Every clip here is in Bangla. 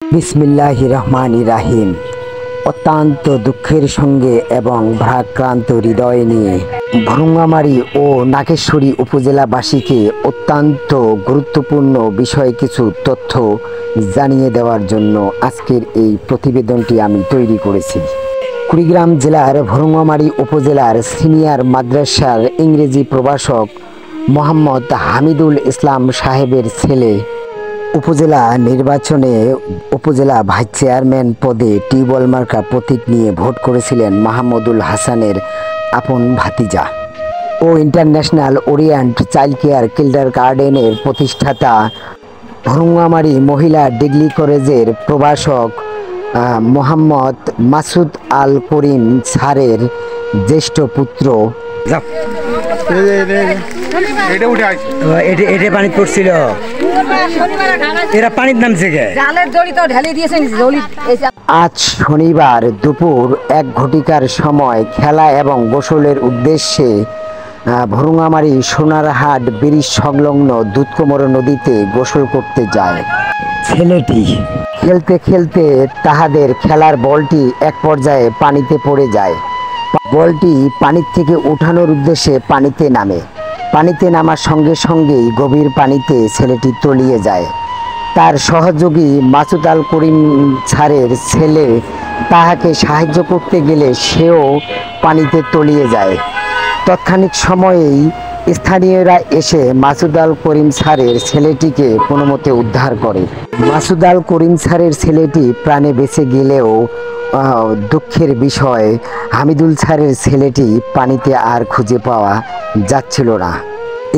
বিসমিল্লাহির রহমানির রহিম। অত্যন্ত দুঃখের সঙ্গে এবং ভারাক্রান্ত হৃদয় নিয়ে ভুরুঙ্গামারী ও নাগেশ্বরী উপজেলাবাসীকে অত্যন্ত গুরুত্বপূর্ণ বিষয়ে কিছু তথ্য জানিয়ে দেওয়ার জন্য আজকের এই প্রতিবেদনটি আমি তৈরি করেছি। কুড়িগ্রাম জেলার ভুরুঙ্গামারী উপজেলার সিনিয়র মাদ্রাসার ইংরেজি প্রভাষক মোহাম্মদ হামিদুল ইসলাম সাহেবের ছেলে উপজেলা নির্বাচনে উপজেলা ভাইস চেয়ারম্যান পদে টিউবওয়েল মার্কা প্রতীক নিয়ে ভোট করেছিলেন মাহমুদুল হাসানের আপন ভাতিজা ও ইন্টারন্যাশনাল ওরিয়েন্ট চাইল্ড কেয়ার কিন্ডারগার্টেনের প্রতিষ্ঠাতা ভুরুঙ্গামারী মহিলা ডিগ্রি কলেজের প্রভাষক মোহাম্মদ মাসুদ আল করিম স্যারের জ্যেষ্ঠ পুত্র। এটা পানি পড়ছিল, এরা পানির নামছে। আজ শনিবার দুপুর 1 ঘটিকার সময় খেলা এবং গোসলের উদ্দেশ্যে ভুরুঙ্গামারী সোনারহাট ব্রিজ সংলগ্ন দুধকুমর নদীতে গোসল করতে যায়। ছেলেটি খেলতে খেলতে তাহাদের খেলার বলটি এক পর্যায়ে পানিতে পড়ে যায়। বলটি পানির থেকে উঠানোর উদ্দেশ্যে পানিতে নামে। পানিতে নামার সঙ্গে সঙ্গেই গভীর পানিতে ছেলেটি তলিয়ে যায়। তার সহযোগী মাসুদ আল করিম স্যারের ছেলে তাহাকে সাহায্য করতে গেলে সেও পানিতে তলিয়ে যায়। তৎক্ষণিক সময়েই স্থানীয়রা এসে মাসুদ আল করিম স্যারের ছেলেটিকে কোনোমতে উদ্ধার করে। মাসুদ আল করিম স্যারের ছেলেটি প্রাণে বেঁচে গেলেও দুঃখের বিষয় হামিদুল স্যারের ছেলেটি পানিতে আর খুঁজে পাওয়া যাচ্ছিল না।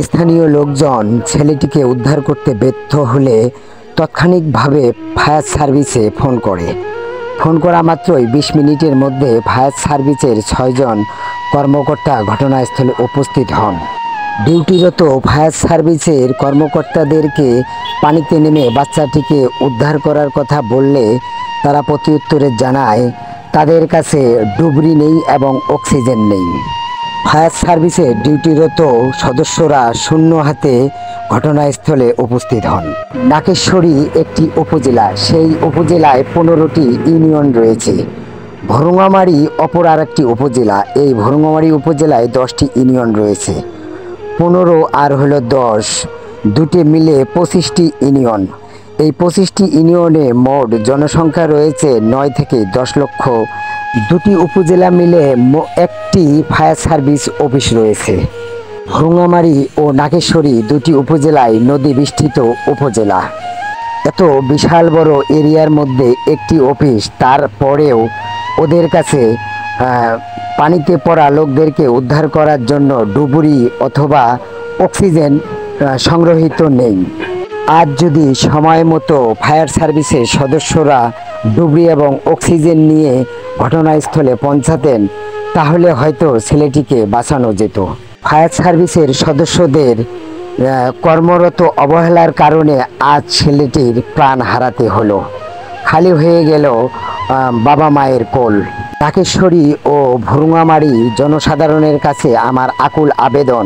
স্থানীয় লোকজন ছেলেটিকে উদ্ধার করতে ব্যর্থ হলে তাৎক্ষণিকভাবে ফায়ার সার্ভিসে ফোন করে। ফোন করা মাত্রই 20 মিনিটের মধ্যে ফায়ার সার্ভিসের 6 জন কর্মকর্তা ঘটনাস্থলে উপস্থিত হন। ডিউটিরত ফায়ার সার্ভিসের কর্মকর্তাদেরকে পানিতে নেমে বাচ্চাটিকে উদ্ধার করার কথা বললে তারা প্রত্যুত্তরে জানায় তাদের কাছে ডুবরি নেই এবং অক্সিজেন নেই। ফায়ার সার্ভিসের ডিউটিরত সদস্যরা শূন্য হাতে ঘটনাস্থলে উপস্থিত হন। নাগেশ্বরী একটি উপজেলা, সেই উপজেলায় 15টি ইউনিয়ন রয়েছে। ভুরুঙ্গামারী অপর আরেকটি উপজেলা, এই ভুরুঙ্গামারী উপজেলায় 10টি ইউনিয়ন রয়েছে। 15 আর হলো 10, দুটি মিলে 25টি ইউনিয়ন। এই 25টি ইউনিয়নে মোট জনসংখ্যা রয়েছে 9 থেকে 10 লক্ষ। দুটি উপজেলা মিলে একটি ফায়ার সার্ভিস অফিস রয়েছে। ভুরুঙ্গামারী ও নাগেশ্বরী দুটি উপজেলায় নদী বেষ্টিত উপজেলা। এত বিশাল বড় এরিয়ার মধ্যে একটি অফিস, তারপরেও ওদের কাছে পানিতে পড়া লোকদেরকে উদ্ধার করার জন্য ডুবুরি অথবা অক্সিজেন সংগ্রহীত নেই। আজ যদি সময় মতো ফায়ার সার্ভিসের সদস্যরা ডুবরি এবং অক্সিজেন নিয়ে ঘটনাস্থলে পৌঁছাতেন তাহলে হয়তো ছেলেটিকে বাঁচানো যেত। ফায়ার সার্ভিসের সদস্যদের কর্মরত অবহেলার কারণে আজ ছেলেটির প্রাণ হারাতে হলো। খালি হয়ে গেল বাবা মায়ের কোল। নাগেশ্বরী ও ভুরুঙ্গামারী জনসাধারণের কাছে আমার আকুল আবেদন,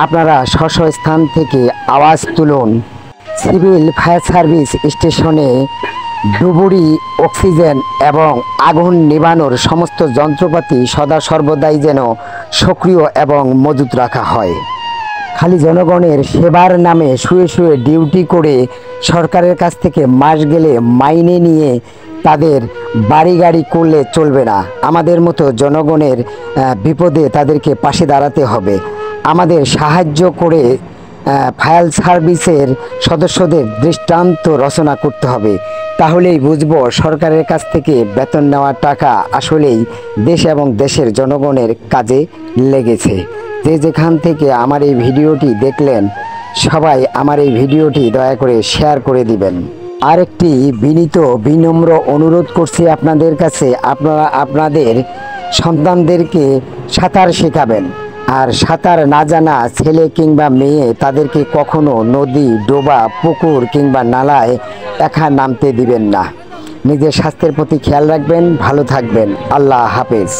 আপনারা স্ব স্থান থেকে আওয়াজ তুলুন। সিভিল ফায়ার সার্ভিস স্টেশনে ডুবুরি, অক্সিজেন এবং আগুন নিভানোর সমস্ত যন্ত্রপাতি সদা সর্বদাই যেন সক্রিয় এবং মজুত রাখা হয়। খালি জনগণের সেবার নামে শুয়ে শুয়ে ডিউটি করে সরকারের কাছ থেকে মাস গেলে মাইনে নিয়ে তাদের বাড়ি গাড়ি করলে চলবে না। আমাদের মতো জনগণের বিপদে তাদেরকে পাশে দাঁড়াতে হবে। আমাদের সাহায্য করে ফায়ার সার্ভিসের সদস্যদের দৃষ্টান্ত রচনা করতে হবে। তাহলেই বুঝবো সরকারের কাছ থেকে বেতন নেওয়ার টাকা আসলেই দেশ এবং দেশের জনগণের কাজে লেগেছে। যে যেখান থেকে আমার এই ভিডিওটি দেখলেন সবাই আমার এই ভিডিওটি দয়া করে শেয়ার করে দিবেন। আরেকটি বিনম্র অনুরোধ করছি আপনাদের কাছে, আপনারা আপনাদের সন্তানদেরকে সাঁতার শেখাবেন। আর সাঁতার না জানা ছেলে কিংবা মেয়ে তাদেরকে কখনো নদী, ডোবা, পুকুর কিংবা নালায় একা নামতে দিবেন না। নিজের স্বাস্থ্যের প্রতি খেয়াল রাখবেন। ভালো থাকবেন। আল্লাহ হাফেজ।